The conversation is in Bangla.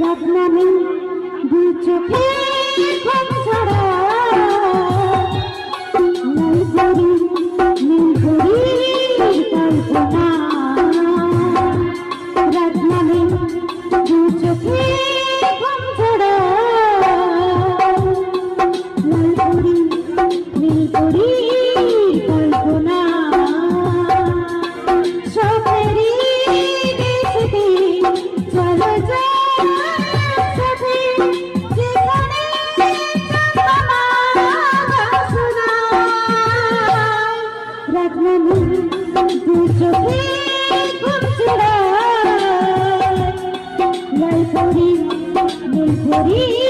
রাতনামে দুই চোখে ঘুম ছাড়া নাই করি নীল করি কল্পনা রাতনামে দুই চোখে ঘুম ছাড়া নাই করি নীল করি কল্পনা সবেরই দেশে চলো যা দুই চোখে ঘুম ছাড়া লাই পরি নীল পরি